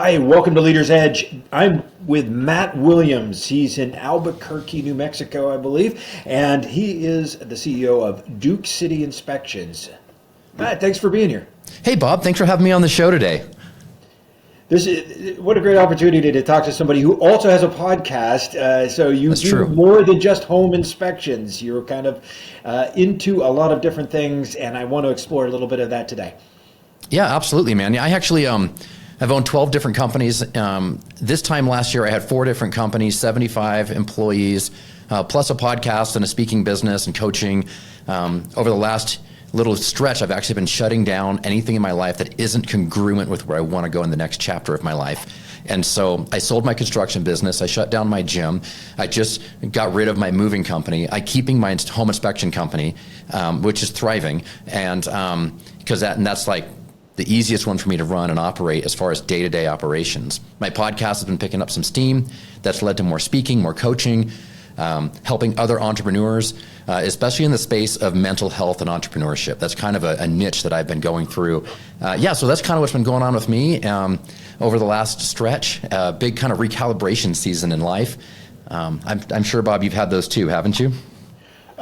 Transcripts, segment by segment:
Hi, welcome to Leader's Edge. I'm with Matt Williams. He's in Albuquerque, New Mexico, I believe, and he is the CEO of Duke City Inspections. Matt, thanks for being here. Hey, Bob. Thanks for having me on the show today. What a great opportunity to talk to somebody who also has a podcast. So you That's do true. more than just home inspections. You're kind of into a lot of different things, and I want to explore a little bit of that today. Yeah, absolutely, man. Yeah, I actually I've owned 12 different companies. This time last year, I had 4 different companies, 75 employees, plus a podcast and a speaking business and coaching. Over the last little stretch, I've actually been shutting down anything in my life that isn't congruent with where I want to go in the next chapter of my life. And so I sold my construction business. I shut down my gym. I just got rid of my moving company. I'm keeping my home inspection company, which is thriving. And that's like the easiest one for me to run and operate as far as day-to-day operations. My podcast has been picking up some steam. That's led to more speaking, more coaching, helping other entrepreneurs, especially in the space of mental health and entrepreneurship. That's kind of a niche that I've been going through. So that's kind of what's been going on with me over the last stretch. Big kind of recalibration season in life. I'm sure, Bob, you've had those too, haven't you?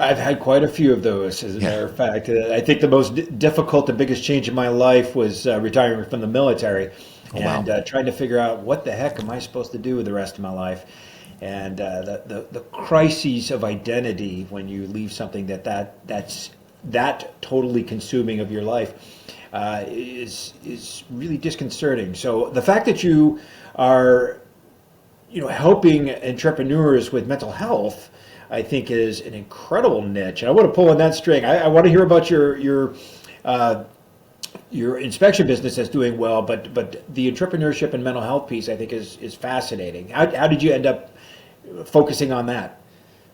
I've had quite a few of those, as a matter of fact. I think the most difficult, the biggest change in my life was retiring from the military and trying to figure out what the heck am I supposed to do with the rest of my life. And the crises of identity when you leave something that's that totally consuming of your life is really disconcerting. So the fact that you are, helping entrepreneurs with mental health, I think is an incredible niche. And I want to pull on that string. I want to hear about your inspection business that's doing well, but the entrepreneurship and mental health piece I think is fascinating. How did you end up focusing on that?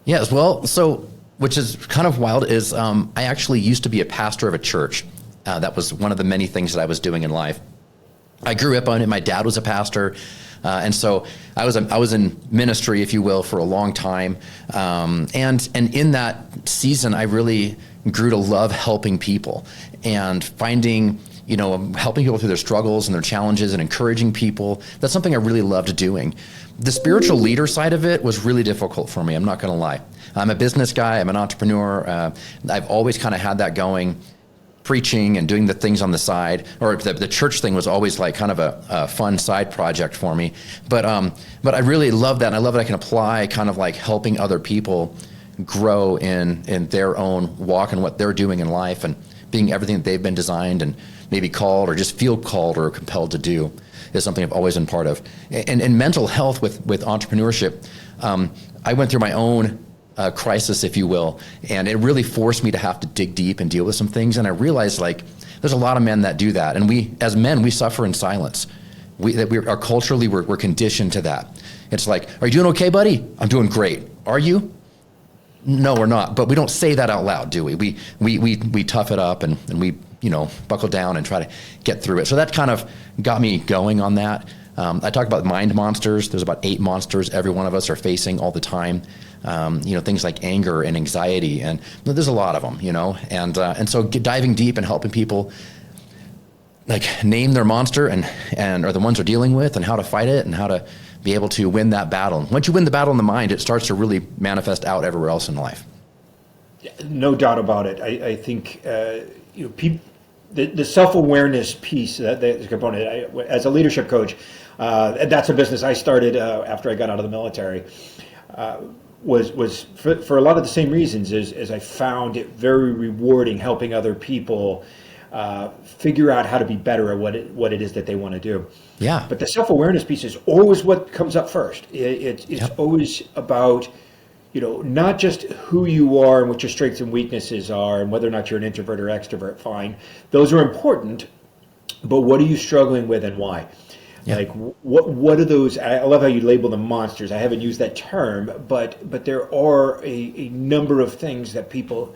Yes, well, so which is kind of wild is I actually used to be a pastor of a church. That was one of the many things that I was doing in life. I grew up on it. My dad was a pastor. And so I was in ministry, if you will, for a long time. And in that season, I really grew to love helping people and finding, helping people through their struggles and their challenges and encouraging people. That's something I really loved doing. The spiritual leader side of it was really difficult for me. I'm not going to lie. I'm a business guy. I'm an entrepreneur. I've always kind of had that going. Preaching and doing the things on the side, or the church thing was always like kind of a fun side project for me. But I really love that, and I love that I can apply kind of like helping other people grow in their own walk and what they're doing in life and being everything that they've been designed and maybe called or just feel called or compelled to do is something I've always been part of. And mental health with entrepreneurship, I went through my own crisis, if you will, and it really forced me to have to dig deep and deal with some things. And I realized there's a lot of men that do that, and we as men we suffer in silence. We're culturally we're conditioned to that. It's like, are you doing okay, buddy? I'm doing great. Are you? No, we're not. But we don't say that out loud, do we? We tough it up and we buckle down and try to get through it. So that kind of got me going on that. I talk about mind monsters. There's about 8 monsters every one of us are facing all the time. Things like anger and anxiety, and there's a lot of them, and so diving deep and helping people like name their monster and or the ones they're dealing with and how to fight it and how to be able to win that battle. Once you win the battle in the mind, it starts to really manifest out everywhere else in life. No doubt about it. I think the self-awareness piece, that component. As a leadership coach, that's a business I started after I got out of the military. Was for a lot of the same reasons as I found it very rewarding helping other people figure out how to be better at what it is that they want to do. Yeah. But the self-awareness piece is always what comes up first. It's always about, not just who you are and what your strengths and weaknesses are and whether or not you're an introvert or extrovert, fine. Those are important, but what are you struggling with and why? Yeah. Like what are those? I love how you label them monsters. I haven't used that term, but there are a number of things that people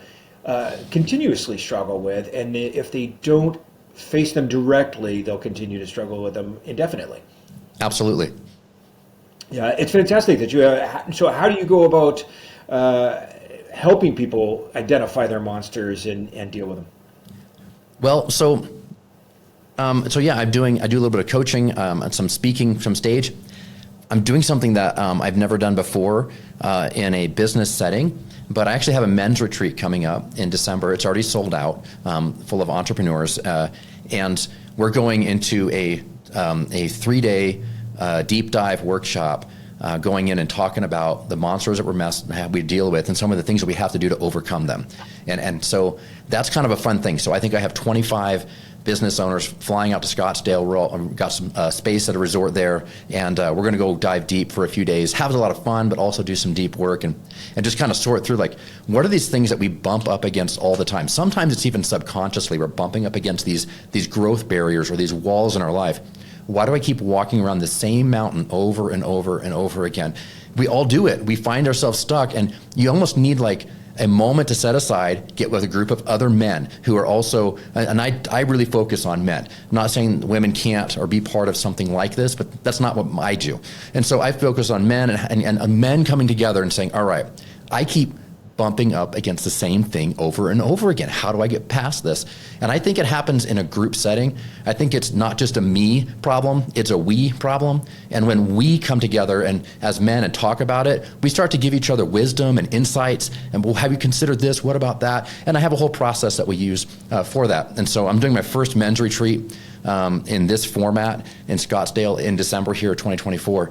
continuously struggle with, and if they don't face them directly, they'll continue to struggle with them indefinitely. Absolutely. Yeah, it's fantastic that you. So how do you go about helping people identify their monsters and deal with them? Well, so So yeah, I do a little bit of coaching, and some speaking from stage. I'm doing something that I've never done before in a business setting, but I actually have a men's retreat coming up in December. It's already sold out, full of entrepreneurs, and we're going into a 3-day deep dive workshop, going in and talking about the monsters that we deal with and some of the things that we have to do to overcome them. And so that's kind of a fun thing. So I think I have 25 business owners flying out to Scottsdale. We've got some space at a resort there, and we're going to go dive deep for a few days, have a lot of fun, but also do some deep work and just kind of sort through, like, what are these things that we bump up against all the time? Sometimes it's even subconsciously we're bumping up against these growth barriers or these walls in our life. Why do I keep walking around the same mountain over and over and over again? We all do it. We find ourselves stuck, and you almost need like a moment to set aside, get with a group of other men who are also, and I really focus on men. I'm not saying women can't or be part of something like this, but that's not what I do. And so I focus on men and men coming together and saying, all right, I keep bumping up against the same thing over and over again. How do I get past this? And I think it happens in a group setting. I think it's not just a me problem, it's a we problem. And when we come together and as men and talk about it, we start to give each other wisdom and insights. And well, have you considered this? What about that? And I have a whole process that we use for that. And so I'm doing my first men's retreat in this format in Scottsdale in December here, 2024.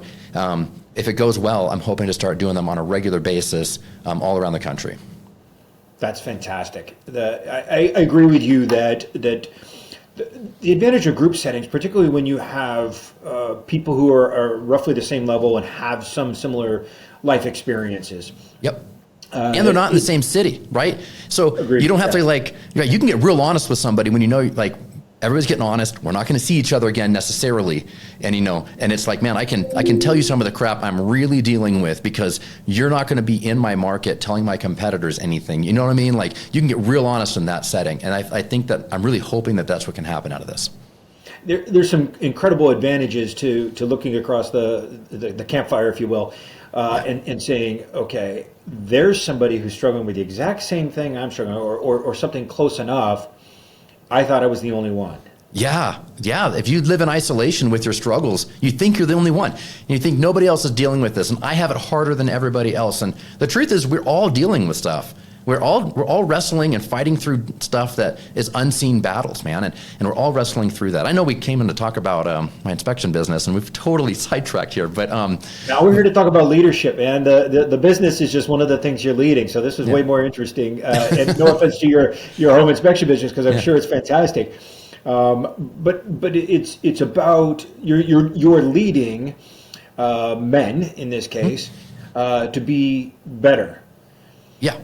If it goes well, I'm hoping to start doing them on a regular basis all around the country. That's fantastic. I agree with you that the advantage of group settings, particularly when you have people who are roughly the same level and have some similar life experiences. Yep. And they're not in the same city, right? So Agreed. You don't have to you can get real honest with somebody when you know, like, everybody's getting honest. We're not going to see each other again necessarily. And, and it's like, man, I can tell you some of the crap I'm really dealing with because you're not going to be in my market telling my competitors anything. You know what I mean? Like, you can get real honest in that setting. And I think that I'm really hoping that that's what can happen out of this. There's some incredible advantages to looking across the campfire, if you will, and saying, okay, there's somebody who's struggling with the exact same thing I'm struggling with, or something close enough. I thought I was the only one. Yeah. If you live in isolation with your struggles, you think you're the only one. And you think nobody else is dealing with this, and I have it harder than everybody else. And the truth is, we're all dealing with stuff. We're all wrestling and fighting through stuff that is unseen battles, man. And we're all wrestling through that. I know we came in to talk about my inspection business, and we've totally sidetracked here. But now we're here to talk about leadership, and the business is just one of the things you're leading. So this is way more interesting. And no offense to your home inspection business, because I'm sure it's fantastic. But it's about you're leading men in this case to be better. Yeah.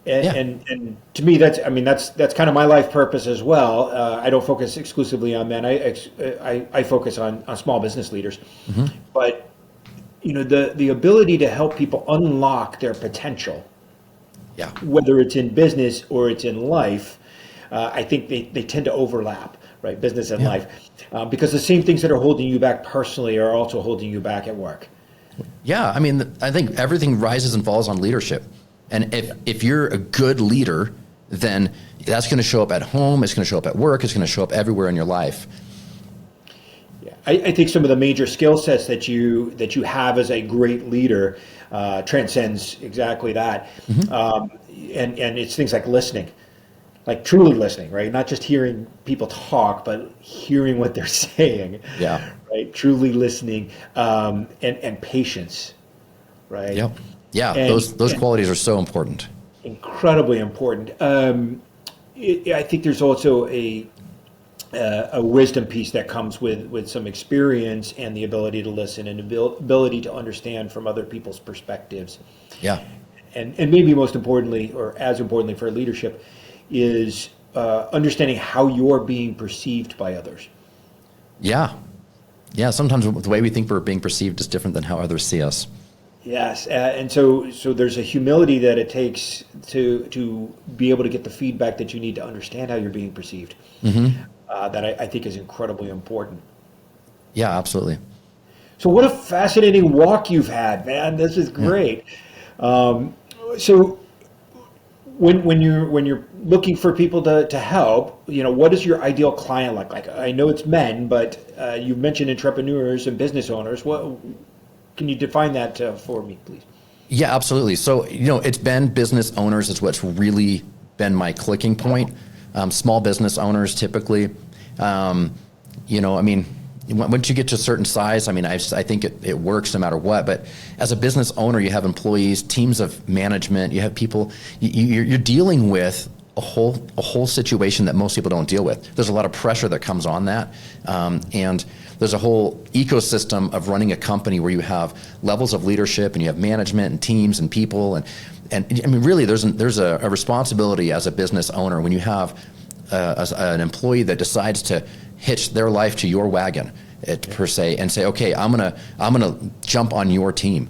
And to me, that's kind of my life purpose as well. I don't focus exclusively on men. I focus on small business leaders, but the ability to help people unlock their potential, whether it's in business or it's in life, I think they tend to overlap, right? Business and life, because the same things that are holding you back personally are also holding you back at work. Yeah, I think everything rises and falls on leadership. And if you're a good leader, then that's going to show up at home, it's going to show up at work, it's going to show up everywhere in your life. Yeah, I think some of the major skill sets that you have as a great leader transcends exactly that. And it's things like listening, like truly listening, right? Not just hearing people talk, but hearing what they're saying. Yeah. Right. Truly listening, and patience, right? Yep. Yeah, those qualities are so important. Incredibly important. I think there's also a wisdom piece that comes with some experience and the ability to listen and ability to understand from other people's perspectives. Yeah. And maybe most importantly, or as importantly for leadership, is understanding how you're being perceived by others. Yeah. Sometimes the way we think we're being perceived is different than how others see us. Yes, and so there's a humility that it takes to be able to get the feedback that you need to understand how you're being perceived. That I think is incredibly important. Yeah, absolutely. So what a fascinating walk you've had, man. This is great. So when you're looking for people to help, what is your ideal client like? Like, I know it's men, but you mentioned entrepreneurs and business owners. What can you define that for me, please? Yeah, absolutely. So, it's been business owners is what's really been my clicking point. Small business owners typically. Once you get to a certain size, I think it works no matter what. But as a business owner, you have employees, teams of management, you have people, you're dealing with a whole situation that most people don't deal with. There's a lot of pressure that comes on that. And there's a whole ecosystem of running a company where you have levels of leadership and you have management and teams and people. And really there's a responsibility as a business owner when you have an employee that decides to hitch their life to your wagon, per se, and say, okay, I'm gonna jump on your team.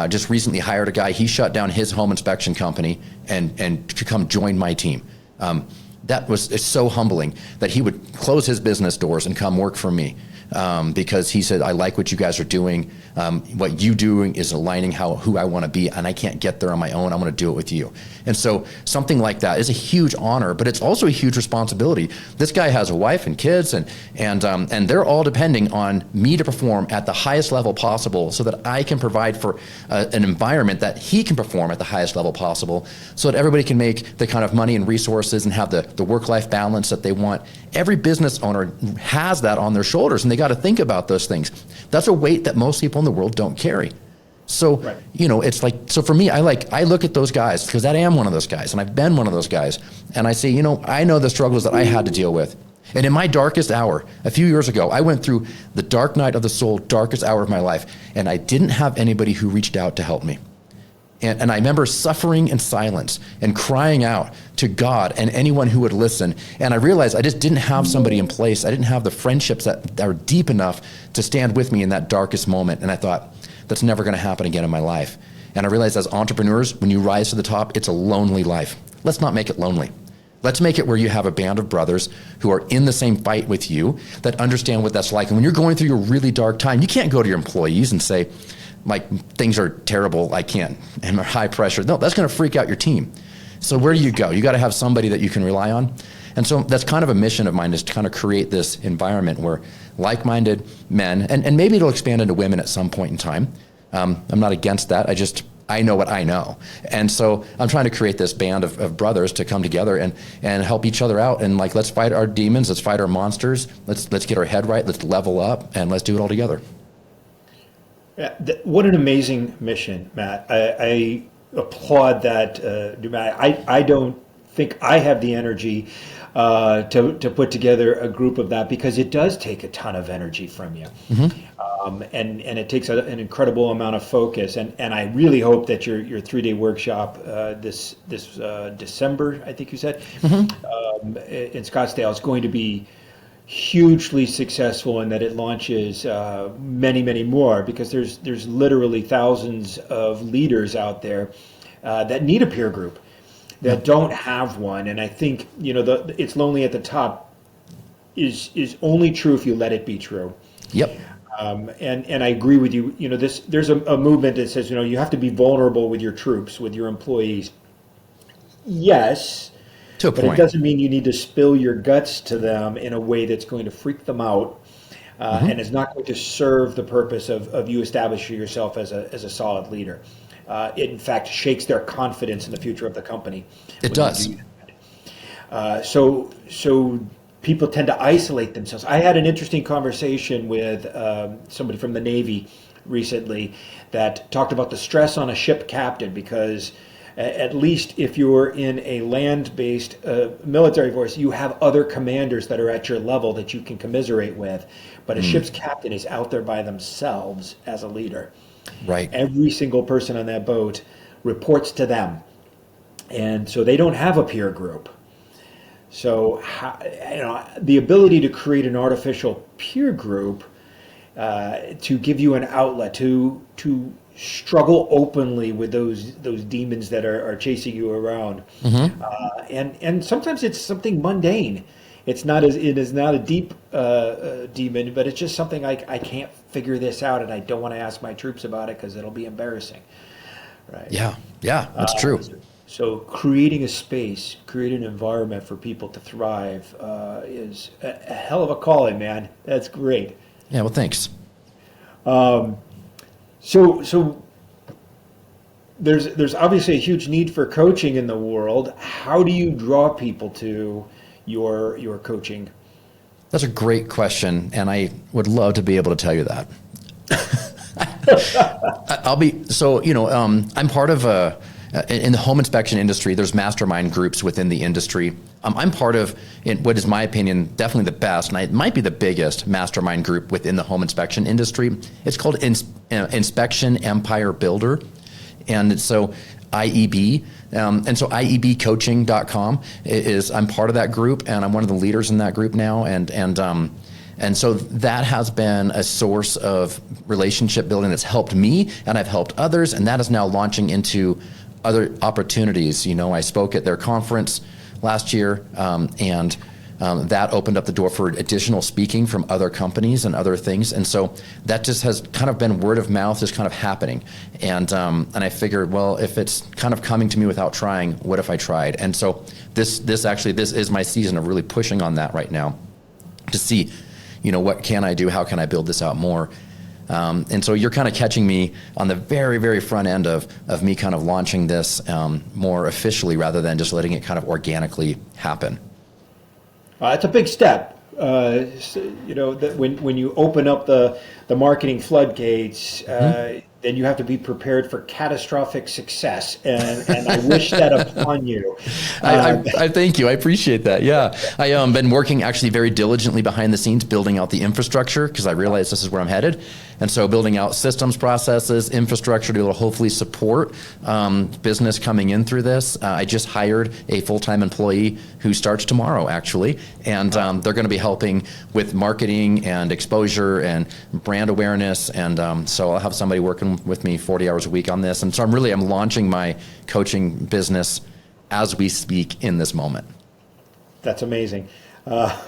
Just recently hired a guy. He shut down his home inspection company and to come join my team. It's so humbling that he would close his business doors and come work for me. Because he said, I like what you guys are doing. What you doing is aligning who I want to be, and I can't get there on my own. I'm going to do it with you. And so something like that is a huge honor, but it's also a huge responsibility. This guy has a wife and kids, and they're all depending on me to perform at the highest level possible so that I can provide for an environment that he can perform at the highest level possible so that everybody can make the kind of money and resources and have the work-life balance that they want. Every business owner has that on their shoulders, and they got to think about those things. That's a weight that most people in the world don't carry. So, right. It's like, so for me, I look at those guys because I am one of those guys and I've been one of those guys. And I say, I know the struggles that I had to deal with. And in my darkest hour, a few years ago, I went through the dark night of the soul, darkest hour of my life. And I didn't have anybody who reached out to help me. And I remember suffering in silence and crying out to God and anyone who would listen. And I realized I just didn't have somebody in place. I didn't have the friendships that are deep enough to stand with me in that darkest moment. And I thought, that's never going to happen again in my life. And I realized as entrepreneurs, when you rise to the top, it's a lonely life. Let's not make it lonely. Let's make it where you have a band of brothers who are in the same fight with you that understand what that's like. And when you're going through your really dark time, you can't go to your employees and say, things are terrible, I can't, and high pressure. No, that's going to freak out your team. So where do you go? You got to have somebody that you can rely on. And so that's kind of a mission of mine, is to kind of create this environment where like-minded men, and maybe it'll expand into women at some point in time. I'm not against that. I know what I know. And so I'm trying to create this band of brothers to come together and help each other out. And let's fight our demons. Let's fight our monsters. Let's get our head right. Let's level up and let's do it all together. Yeah, what an amazing mission, Matt. I applaud that. I don't think I have the energy to put together a group of that, because it does take a ton of energy from you. Mm-hmm. And it takes an incredible amount of focus. And I really hope that your 3-day workshop this December, I think you said, mm-hmm. In Scottsdale, is going to be hugely successful, and that it launches many, many more, because there's literally thousands of leaders out there that need a peer group, that don't have one. And I think it's lonely at the top is only true if you let it be true. Yep. And I agree with you. There's a movement that says you have to be vulnerable with your troops, with your employees. Yes. To a but point. It doesn't mean you need to spill your guts to them in a way that's going to freak them out, mm-hmm. and is not going to serve the purpose of you establishing yourself as a solid leader. It, in fact, shakes their confidence in the future of the company. It does. So people tend to isolate themselves. I had an interesting conversation with somebody from the Navy recently that talked about the stress on a ship captain, because at least if you're in a land-based military force, you have other commanders that are at your level that you can commiserate with. But a ship's captain is out there by themselves as a leader. Right. Every single person on that boat reports to them. And so they don't have a peer group. So the ability to create an artificial peer group to give you an outlet to struggle openly with those demons that are chasing you around, mm-hmm. And sometimes it's something mundane. It is not a deep demon, but it's just something I can't figure this out, and I don't want to ask my troops about it because it'll be embarrassing. Right? Yeah, that's true. So creating a space, creating an environment for people to thrive is a hell of a calling, man. That's great. Yeah, well, thanks. So there's obviously a huge need for coaching in the world. How do you draw people to your coaching? That's a great question, and I would love to be able to tell you that. I'm part of in the home inspection industry, there's mastermind groups within the industry. I'm part of, in what is my opinion, definitely the best, and it might be the biggest mastermind group within the home inspection industry. It's called Inspection Empire Builder. And so IEB, and so IEBcoaching.com is, I'm part of that group, and I'm one of the leaders in that group now. And so that has been a source of relationship building that's helped me, and I've helped others, and that is now launching into other opportunities. I spoke at their conference last year, and that opened up the door for additional speaking from other companies and other things. And so that just has kind of been word of mouth, just kind of happening. And I figured, well, if it's kind of coming to me without trying, what if I tried? And so this is my season of really pushing on that right now to see, what can I do? How can I build this out more? And so you're kind of catching me on the very, very front end of me kind of launching this more officially rather than just letting it kind of organically happen. It's a big step. That when you open up the marketing floodgates, then you have to be prepared for catastrophic success, and I wish that upon you. I thank you. I appreciate that. Yeah, I been working actually very diligently behind the scenes, building out the infrastructure because I realized this is where I'm headed, and so building out systems, processes, infrastructure to be able to hopefully support business coming in through this. I just hired a full-time employee who starts tomorrow, actually, and they're going to be helping with marketing and exposure and brand awareness, and so I'll have somebody working with me 40 hours a week on this. And so I'm launching my coaching business as we speak in this moment. That's amazing. There's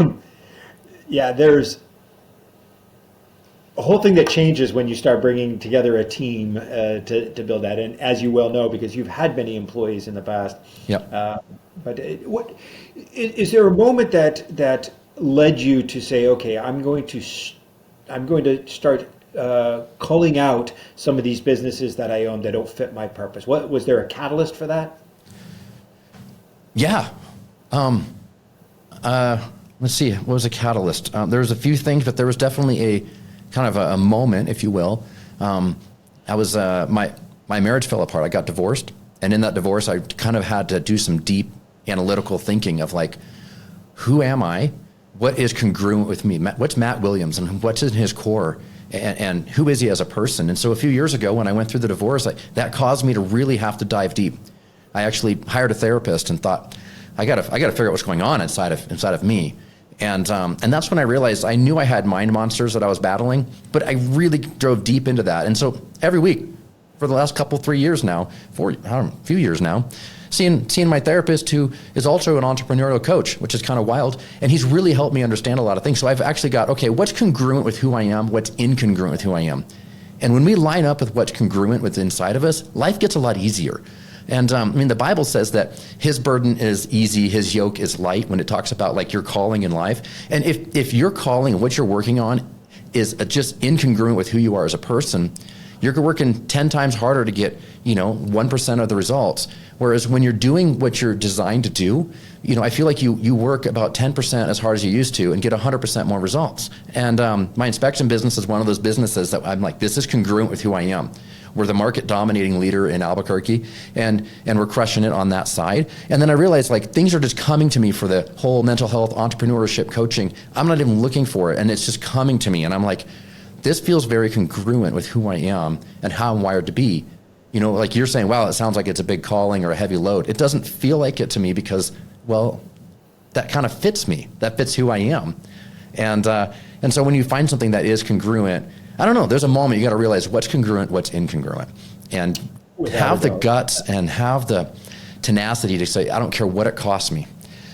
a whole thing that changes when you start bringing together a team to build that. And as you well know, because you've had many employees in the past. Yeah. But what is there a moment that led you to say, okay, I'm going to start culling out some of these businesses that I own that don't fit my purpose? What was there a catalyst for that? Yeah. Let's see. What was a catalyst? There was a few things, but there was definitely a kind of a moment, if you will. I was my marriage fell apart. I got divorced, and in that divorce, I kind of had to do some deep analytical thinking of like, who am I? What is congruent with me? What's Matt Williams, and what's in his core? And who is he as a person? And so a few years ago, when I went through the divorce, that caused me to really have to dive deep. I actually hired a therapist and thought, I gotta figure out what's going on inside of me. And that's when I realized I knew I had mind monsters that I was battling, but I really drove deep into that. And so every week for the last few years now, seeing my therapist, who is also an entrepreneurial coach, which is kind of wild, and he's really helped me understand a lot of things. So I've actually got, okay, what's congruent with who I am, what's incongruent with who I am. And when we line up with what's congruent with inside of us, life gets a lot easier. And the Bible says that his burden is easy, his yoke is light, when it talks about like your calling in life. And if your calling and what you're working on is just incongruent with who you are as a person, you're working 10 times harder to get, 1% of the results. Whereas when you're doing what you're designed to do, I feel like you work about 10% as hard as you used to and get 100% more results. And my inspection business is one of those businesses that I'm like, this is congruent with who I am. We're the market dominating leader in Albuquerque, and we're crushing it on that side. And then I realized like things are just coming to me for the whole mental health, entrepreneurship, coaching. I'm not even looking for it, and it's just coming to me. And I'm like, this feels very congruent with who I am and how I'm wired to be. Like you're saying, wow, it sounds like it's a big calling or a heavy load. It doesn't feel like it to me because, well, that kind of fits me. That fits who I am. And so when you find something that is congruent, I don't know, there's a moment you got to realize what's congruent, what's incongruent, and have the guts and have the tenacity to say, I don't care what it costs me.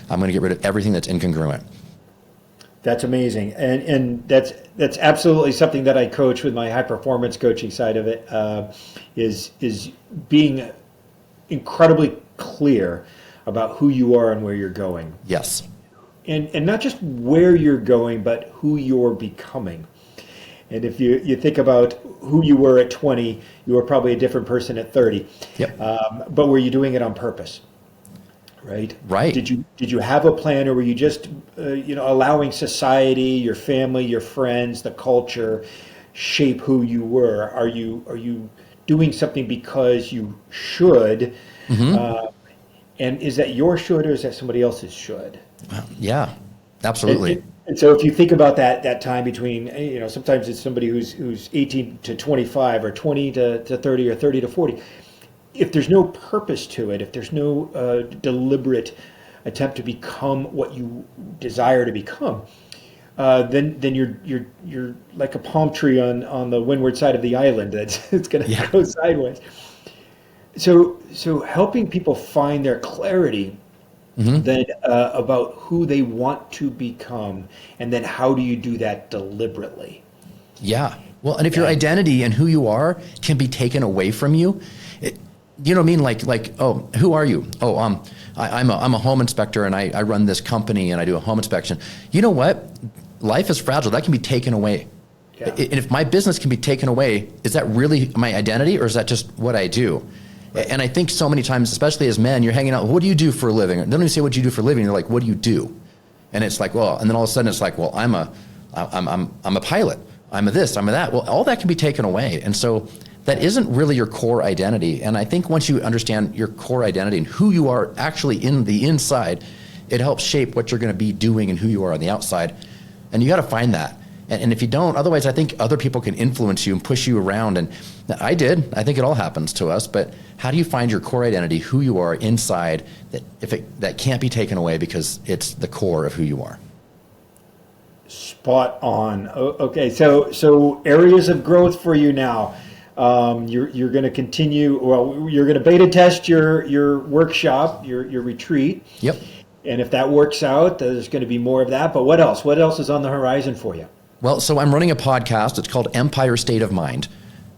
I'm going to get rid of everything that's incongruent. That's amazing. And that's absolutely something that I coach with my high performance coaching side of it, is being incredibly clear about who you are and where you're going. Yes. And not just where you're going, but who you're becoming. And if you think about who you were at 20, you were probably a different person at 30. Yep. But were you doing it on purpose? Right? Right. Did you have a plan, or were you just allowing society, your family, your friends, the culture shape who you were? Are you doing something because you should? And is that your should, or is that somebody else's should? Yeah, absolutely. And so if you think about that time between, sometimes it's somebody who's 18 to 25 or 20 to 30 or 30 to 40. If there's no purpose to it, if there's no deliberate attempt to become what you desire to become, then you're like a palm tree on the windward side of the island that's it's going to go sideways. So helping people find their clarity then about who they want to become, and then how do you do that deliberately? Yeah. Well, and if your identity and who you are can be taken away from you, you know what I mean? Like, oh, who are you? Oh, I'm a home inspector, and I run this company, and I do a home inspection. You know what? Life is fragile. That can be taken away. Yeah. And if my business can be taken away, is that really my identity, or is that just what I do? And I think so many times, especially as men, you're hanging out, what do you do for a living? They don't even say what you do for a living. They're like, what do you do? And it's like, well, and then all of a sudden it's like, well, I'm a pilot. I'm a this, I'm a that. Well, all that can be taken away. And so that isn't really your core identity. And I think once you understand your core identity and who you are actually in the inside, it helps shape what you're going to be doing and who you are on the outside. And you got to find that. And if you don't, otherwise I think other people can influence you and push you around. And I think it all happens to us, but how do you find your core identity, who you are inside, that can't be taken away because it's the core of who you are? Spot on. Okay, so areas of growth for you now. You're going to continue, you're going to beta test your workshop, your retreat. Yep. And if that works out, there's going to be more of that. But what else? What else is on the horizon for you? Well, so I'm running a podcast. It's called Empire State of Mind.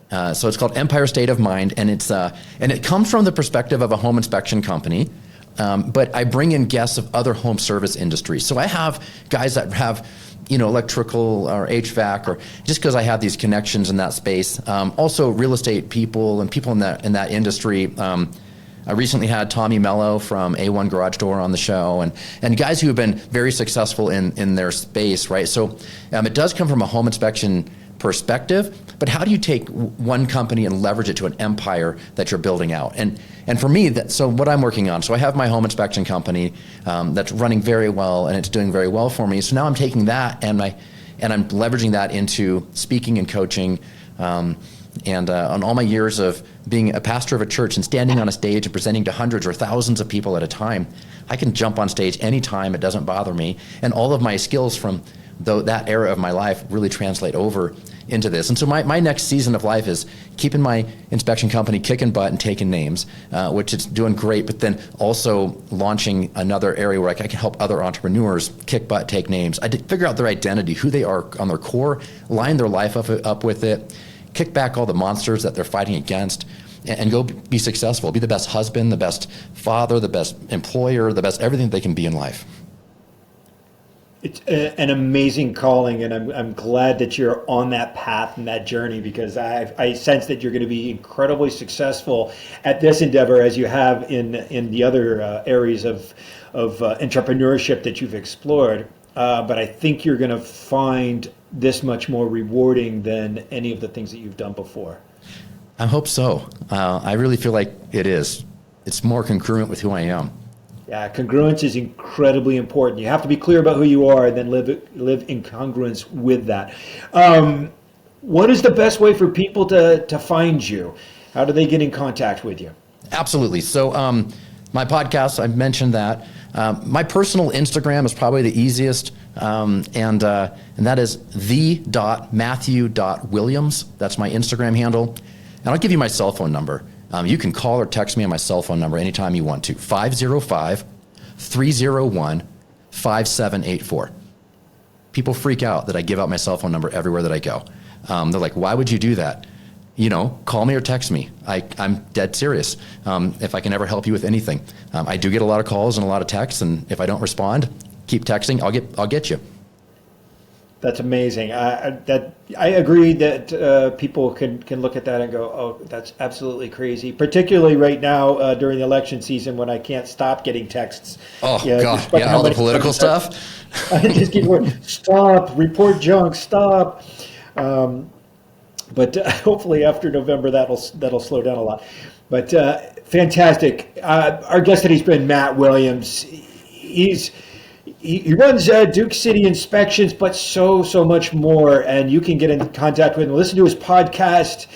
So it's called Empire State of Mind, and it comes from the perspective of a home inspection company, but I bring in guests of other home service industries. So I have guys that have, electrical or HVAC, or just because I have these connections in that space. Also, real estate people and people in that industry. I recently had Tommy Mello from A1 Garage Door on the show, and guys who have been very successful in their space, right? So it does come from a home inspection perspective, but how do you take one company and leverage it to an empire that you're building out? And for me, so what I'm working on, so I have my home inspection company that's running very well, and it's doing very well for me. So now I'm taking that and I'm leveraging that into speaking and coaching. And on all my years of being a pastor of a church and standing on a stage and presenting to hundreds or thousands of people at a time, I can jump on stage anytime. It doesn't bother me. And all of my skills from that era of my life really translate over into this. And so my next season of life is keeping my inspection company kicking butt and taking names, which it's doing great, but then also launching another area where I can help other entrepreneurs kick butt, take names. I figure out their identity, who they are on their core, line their life up with it, kick back all the monsters that they're fighting against, and go be successful. Be the best husband, the best father, the best employer, the best everything they can be in life. It's an amazing calling, and I'm glad that you're on that path and that journey, because I sense that you're going to be incredibly successful at this endeavor as you have in the other areas of entrepreneurship that you've explored. But I think you're going to find this much more rewarding than any of the things that you've done before. I hope so. I really feel like it is. It's more congruent with who I am. Yeah, congruence is incredibly important. You have to be clear about who you are and then live in congruence with that. What is the best way for people to find you? How do they get in contact with you? Absolutely. So my podcast, I mentioned that. My personal Instagram is probably the easiest, and that is the.matthew.williams. That's my Instagram handle. And I'll give you my cell phone number. You can call or text me on my cell phone number anytime you want to, 505-301-5784. People freak out that I give out my cell phone number everywhere that I go. They're like, why would you do that? call me or text me. I'm dead serious. If I can ever help you with anything. I do get a lot of calls and a lot of texts, and if I don't respond, keep texting. I'll get you. That's amazing. I agree that people can look at that and go, oh, that's absolutely crazy. Particularly right now during the election season when I can't stop getting texts. Oh, God. Yeah, all the political stuff. I just keep going, stop, report junk, stop. But hopefully after November, that'll slow down a lot. But fantastic. Our guest today has been Matt Williams. He runs Duke City Inspections, but so much more. And you can get in contact with him, listen to his podcast,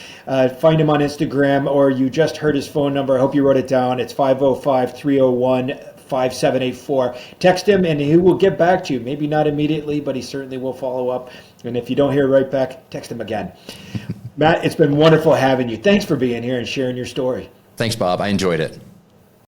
find him on Instagram, or you just heard his phone number. I hope you wrote it down. It's 505-301-5784. Text him and he will get back to you. Maybe not immediately, but he certainly will follow up. And if you don't hear right back, text him again. Matt, it's been wonderful having you. Thanks for being here and sharing your story. Thanks, Bob. I enjoyed it.